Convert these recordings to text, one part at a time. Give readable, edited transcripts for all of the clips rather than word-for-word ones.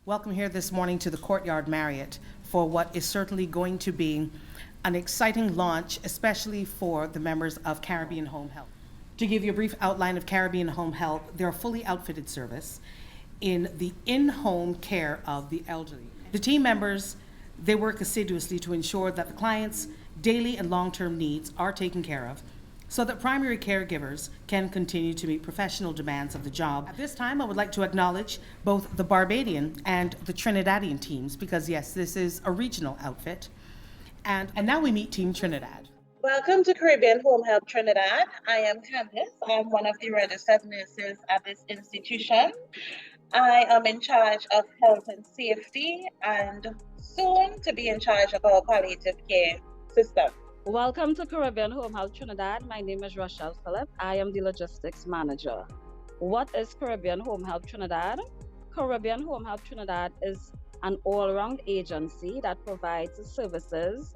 Welcome here this morning to the Courtyard Marriott for what is certainly going to be an exciting launch, especially for the members of Caribbean Home Health. To give you a brief outline of Caribbean Home Health, they're a fully outfitted service in the in-home care of the elderly. The team members, they work assiduously to ensure that the client's daily and long-term needs are taken care of, so that primary caregivers can continue to meet professional demands of the job. At this time, I would like to acknowledge both the Barbadian and the Trinidadian teams, because yes, this is a regional outfit. And now we meet Team Trinidad. Welcome to Caribbean Home Health Trinidad. I am Candice. I am one of the registered nurses at this institution. I am in charge of health and safety and soon to be in charge of our palliative care system. Welcome to Caribbean Home Health Trinidad. My name is Rochelle Phillip. I am the logistics manager. What is Caribbean Home Health Trinidad? Caribbean Home Health Trinidad is an all-round agency that provides services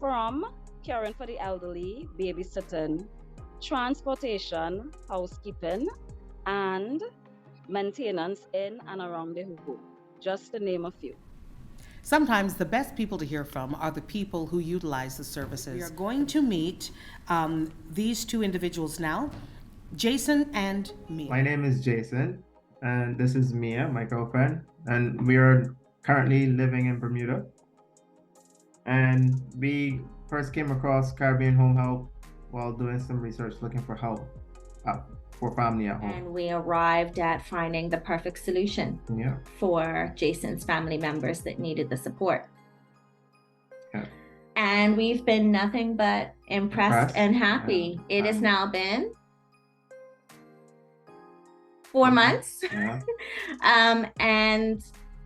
from caring for the elderly, babysitting, transportation, housekeeping, and maintenance in and around the home, just to name a few. Sometimes the best people to hear from are the people who utilize the services. We are going to meet these two individuals now, Jason and Mia. My name is Jason, and this is Mia, my girlfriend, and we are currently living in Bermuda. And we first came across Caribbean Home Health while doing some research looking for help for family at home. And we arrived at finding the perfect solution for Jason's family members that needed the support. Yeah. And we've been nothing but impressed and happy. Yeah. It has now been 4 months. Yeah. And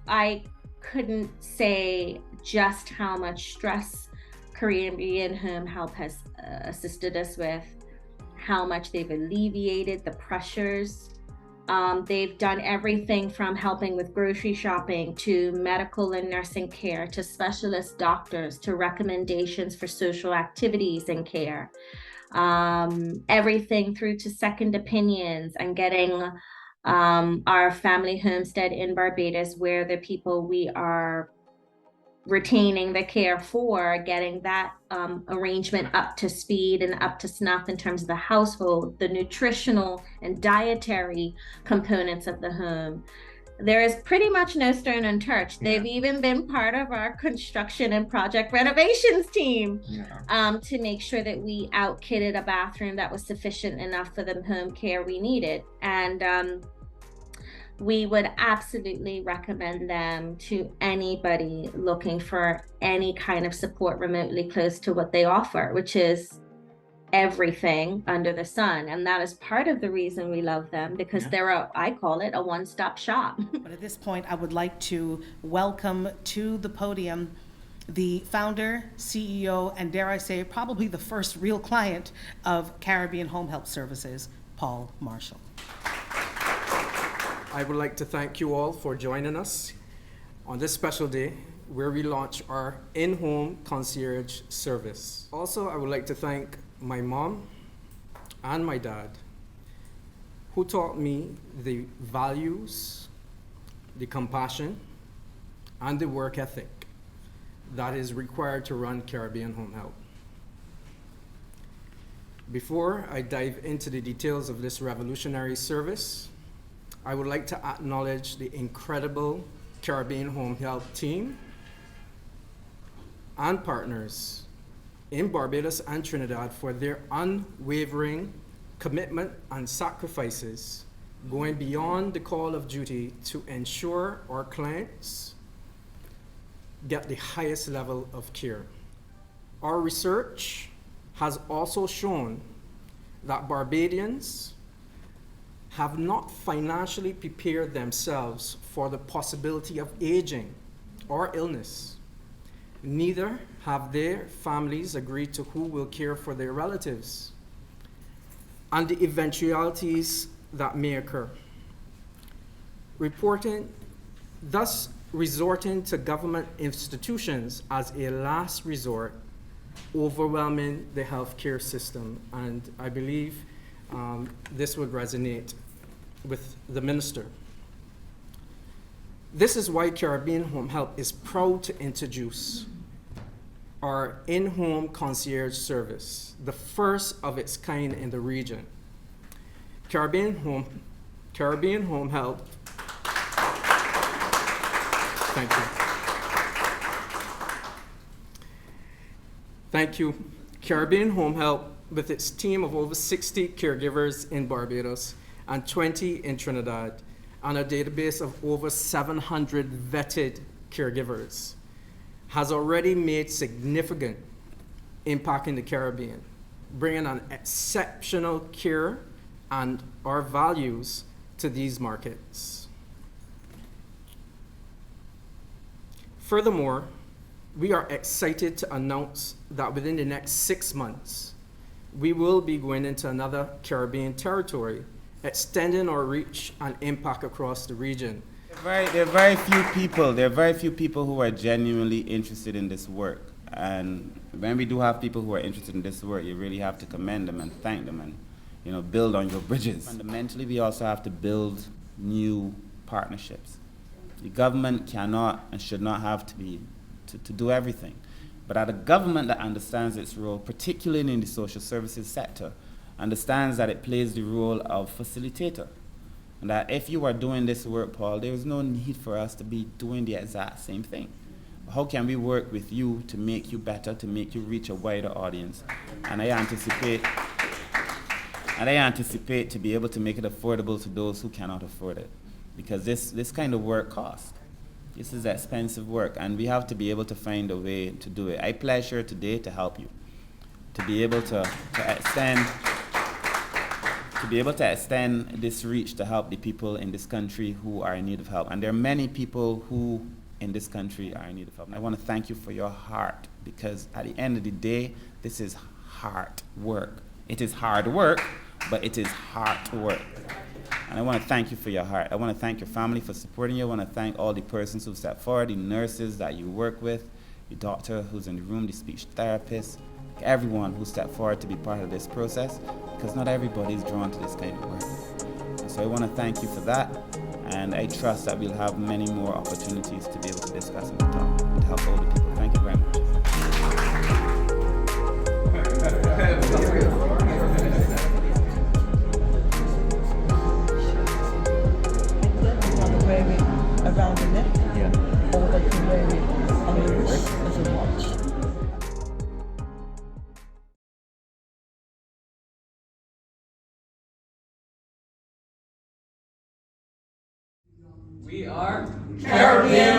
I couldn't say just how much stress Caribbean Home Health has assisted us with, how much they've alleviated the pressures. They've done everything from helping with grocery shopping to medical and nursing care to specialist doctors to recommendations for social activities and care. Everything through to second opinions and getting our family homestead in Barbados, where the people we are retaining the care for, getting that arrangement up to speed and up to snuff in terms of the household, the nutritional and dietary components of the home. There is pretty much no stone untouched. Yeah. They've even been part of our construction and project renovations team to make sure that we outkitted a bathroom that was sufficient enough for the home care we needed. And we would absolutely recommend them to anybody looking for any kind of support remotely close to what they offer, which is everything under the sun. And that is part of the reason we love them, because they're I call it a one-stop shop. But at this point, I would like to welcome to the podium the founder, CEO, and dare I say, probably the first real client of Caribbean Home Health Services, Paul Marshall. I would like to thank you all for joining us on this special day where we launch our In-Home Concierge Service. Also, I would like to thank my mom and my dad who taught me the values, the compassion, and the work ethic that is required to run Caribbean Home Health. Before I dive into the details of this revolutionary service, I would like to acknowledge the incredible Caribbean Home Health team and partners in Barbados and Trinidad for their unwavering commitment and sacrifices, going beyond the call of duty to ensure our clients get the highest level of care. Our research has also shown that Barbadians have not financially prepared themselves for the possibility of aging or illness. Neither have their families agreed to who will care for their relatives and the eventualities that may occur. Thus resorting to government institutions as a last resort, overwhelming the healthcare system. And I believe this would resonate with the minister. This is why Caribbean Home Help is proud to introduce our In-Home Concierge Service, the first of its kind in the region. Caribbean Home Help. Thank you. Thank you. Caribbean Home Help, with its team of over 60 caregivers in Barbados and 20 in Trinidad, and a database of over 700 vetted caregivers, has already made significant impact in the Caribbean, bringing an exceptional care and our values to these markets. Furthermore, we are excited to announce that within the next 6 months, we will be going into another Caribbean territory, extending our reach and impact across the region. There are very few people who are genuinely interested in this work. And when we do have people who are interested in this work, you really have to commend them and thank them and, build on your bridges. Fundamentally, we also have to build new partnerships. The government cannot and should not have to do everything. But a government that understands its role, particularly in the social services sector, understands that it plays the role of facilitator. And that if you are doing this work, Paul, there is no need for us to be doing the exact same thing. How can we work with you to make you better, to make you reach a wider audience? And I anticipate to be able to make it affordable to those who cannot afford it. Because this kind of work costs. This is expensive work, and we have to be able to find a way to do it. I pledge here today to help you, to be able to extend this reach to help the people in this country who are in need of help. And there are many people who in this country are in need of help. And I want to thank you for your heart, because at the end of the day, this is hard work. It is hard work, but it is hard work. And I want to thank you for your heart. I want to thank your family for supporting you. I want to thank all the persons who stepped forward, the nurses that you work with, the doctor who's in the room, the speech therapist, everyone who stepped forward to be part of this process, because not everybody is drawn to this kind of work. And so I want to thank you for that, and I trust that we'll have many more opportunities to be able to discuss and to talk and to help older people. Thank you very much. Around the neck, or they can wear it on the wrist as a watch. We are Caribbean